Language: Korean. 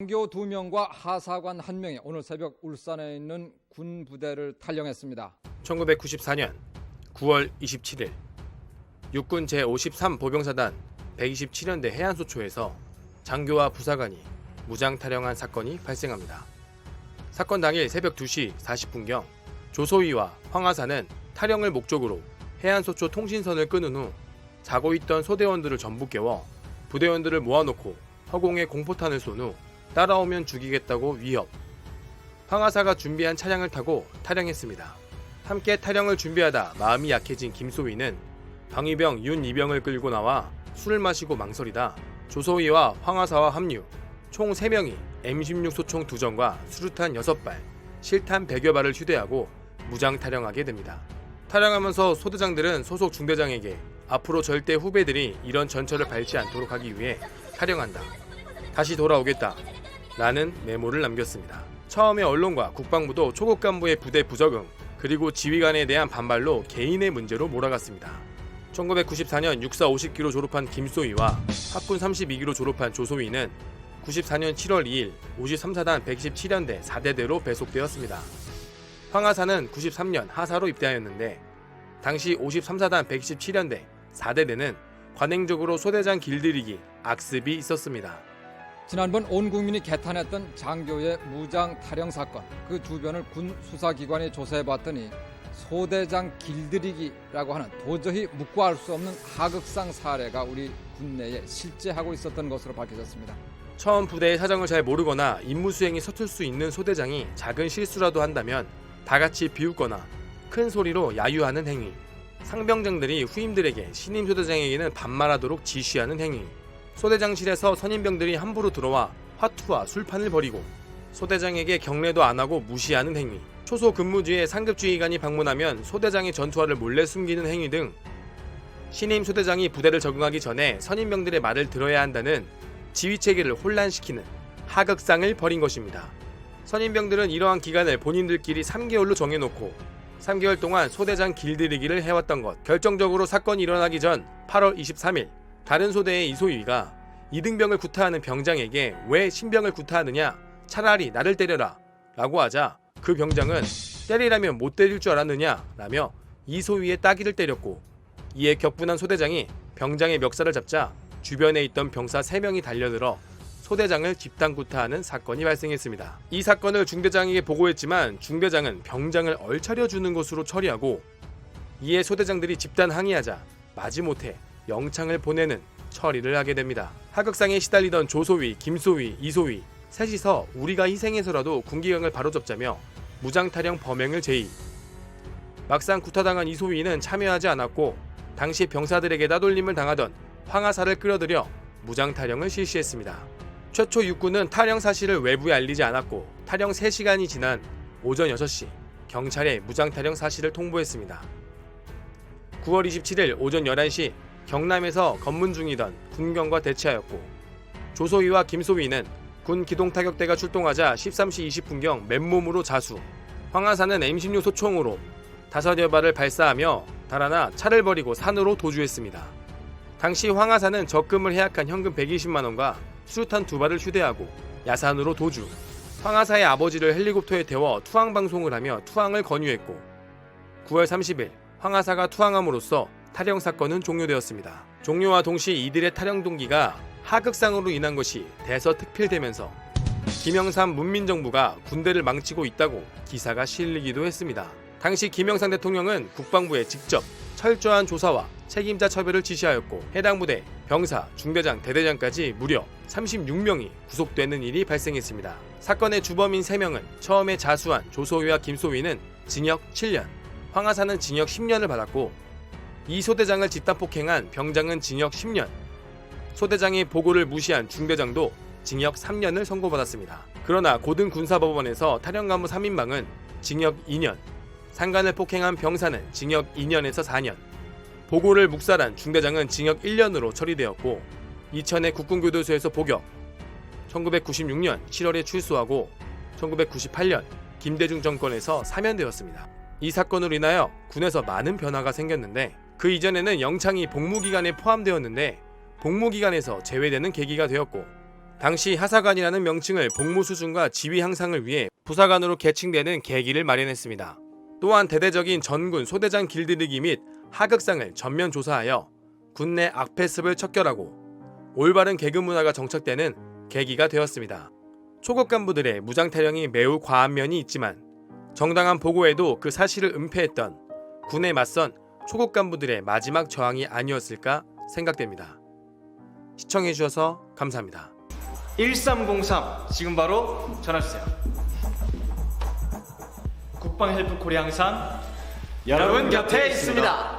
장교 2명과 하사관 1명이 오늘 새벽 울산에 있는 군 부대를 탈영했습니다. 1994년 9월 27일 육군 제53 보병사단 127연대 해안소초에서 장교와 부사관이 무장 탈영한 사건이 발생합니다. 사건 당일 새벽 2시 40분경 조소위와 황하사는 탈영을 목적으로 해안소초 통신선을 끊은 후 자고 있던 소대원들을 전부 깨워 부대원들을 모아놓고 허공에 공포탄을 쏜 후 따라오면 죽이겠다고 위협. 황하사가 준비한 차량을 타고 탈영했습니다. 함께 탈영을 준비하다 마음이 약해진 김소위는 방위병 윤이병을 끌고 나와 술을 마시고 망설이다 조소위와 황하사와 합류. 총 3명이 M16 소총 2정과 수류탄 6발, 실탄 100여 발을 휴대하고 무장 탈영하게 됩니다. 탈영하면서 소대장들은 소속 중대장에게 앞으로 절대 후배들이 이런 전철을 밟지 않도록 하기 위해 탈영한다. 다시 돌아오겠다. 라는 메모를 남겼습니다. 처음에 언론과 국방부도 초급 간부의 부대 부적응 그리고 지휘관에 대한 반발로 개인의 문제로 몰아갔습니다. 1994년 육사 50기로 졸업한 김소위와 학군 32기로 졸업한 조소위는 94년 7월 2일 53사단 117연대 4대대로 배속되었습니다. 황하사는 93년 하사로 입대하였는데 당시 53사단 117연대 4대대는 관행적으로 소대장 길들이기, 악습이 있었습니다. 지난번 온 국민이 개탄했던 장교의 무장 탈영 사건, 그 주변을 군 수사기관이 조사해봤더니 소대장 길들이기라고 하는 도저히 묵과할 수 없는 하극상 사례가 우리 군내에 실제하고 있었던 것으로 밝혀졌습니다. 처음 부대의 사정을 잘 모르거나 임무 수행이 서툴 수 있는 소대장이 작은 실수라도 한다면 다 같이 비웃거나 큰 소리로 야유하는 행위, 상병장들이 후임들에게 신임 소대장에게는 반말하도록 지시하는 행위, 소대장실에서 선임병들이 함부로 들어와 화투와 술판을 벌이고 소대장에게 경례도 안 하고 무시하는 행위, 초소 근무지에 상급지휘관이 방문하면 소대장의 전투화를 몰래 숨기는 행위 등 신임 소대장이 부대를 적응하기 전에 선임병들의 말을 들어야 한다는 지휘체계를 혼란시키는 하극상을 벌인 것입니다. 선임병들은 이러한 기간을 본인들끼리 3개월로 정해놓고 3개월 동안 소대장 길들이기를 해왔던 것. 결정적으로 사건이 일어나기 전 8월 23일 다른 소대의 이소위가 이등병을 구타하는 병장에게 왜 신병을 구타하느냐, 차라리 나를 때려라 라고 하자 그 병장은 때리라면 못 때릴 줄 알았느냐 라며 이소위의 따귀를 때렸고, 이에 격분한 소대장이 병장의 멱살을 잡자 주변에 있던 병사 3명이 달려들어 소대장을 집단 구타하는 사건이 발생했습니다. 이 사건을 중대장에게 보고했지만 중대장은 병장을 얼차려주는 것으로 처리하고, 이에 소대장들이 집단 항의하자 마지못해 영창을 보내는 처리를 하게 됩니다. 하극상에 시달리던 조소위, 김소위, 이소위 셋이서 우리가 희생해서라도 군기강을 바로잡자며 무장탈영 범행을 제의. 막상 구타당한 이소위는 참여하지 않았고 당시 병사들에게 따돌림을 당하던 황하사를 끌어들여 무장탈영을 실시했습니다. 최초 육군은 탈영 사실을 외부에 알리지 않았고 탈영 3시간이 지난 오전 6시 경찰에 무장탈영 사실을 통보했습니다. 9월 27일 오전 11시 경남에서 검문 중이던 군경과 대치하였고, 조소위와 김소위는 군 기동타격대가 출동하자 13시 20분경 맨몸으로 자수, 황하사는 M16 소총으로 5여 발을 발사하며 달아나 차를 버리고 산으로 도주했습니다. 당시 황하사는 적금을 해약한 현금 120만원과 수류탄 2발을 휴대하고 야산으로 도주, 황하사의 아버지를 헬리콥터에 태워 투항방송을 하며 투항을 권유했고, 9월 30일 황하사가 투항함으로써 탈영 사건은 종료되었습니다. 종료와 동시 이들의 탈영 동기가 하극상으로 인한 것이 대서특필되면서 김영삼 문민정부가 군대를 망치고 있다고 기사가 실리기도 했습니다. 당시 김영삼 대통령은 국방부에 직접 철저한 조사와 책임자 처벌을 지시하였고, 해당 부대 병사, 중대장, 대대장까지 무려 36명이 구속되는 일이 발생했습니다. 사건의 주범인 3명은 처음에 자수한 조소위와 김소위는 징역 7년, 황하사는 징역 10년을 받았고, 이 소대장을 집단 폭행한 병장은 징역 10년, 소대장의 보고를 무시한 중대장도 징역 3년을 선고받았습니다. 그러나 고등군사법원에서 탈영간부 3인방은 징역 2년, 상관을 폭행한 병사는 징역 2년에서 4년, 보고를 묵살한 중대장은 징역 1년으로 처리되었고, 이천의 국군교도소에서 복역, 1996년 7월에 출소하고 1998년 김대중 정권에서 사면되었습니다. 이 사건으로 인하여 군에서 많은 변화가 생겼는데, 그 이전에는 영창이 복무기간에 포함되었는데 복무기간에서 제외되는 계기가 되었고, 당시 하사관이라는 명칭을 복무 수준과 지위 향상을 위해 부사관으로 계층되는 계기를 마련했습니다. 또한 대대적인 전군 소대장 길들이기 및 하극상을 전면 조사하여 군내 악패습을 척결하고 올바른 계급 문화가 정착되는 계기가 되었습니다. 초급 간부들의 무장 타령이 매우 과한 면이 있지만 정당한 보고에도 그 사실을 은폐했던 군에 맞선 초급 간부들의 마지막 저항이 아니었을까 생각됩니다. 시청해주셔서 감사합니다. 1303 지금 바로 전화주세요. 국방헬프콜이 항상 여러분 곁에 있습니다.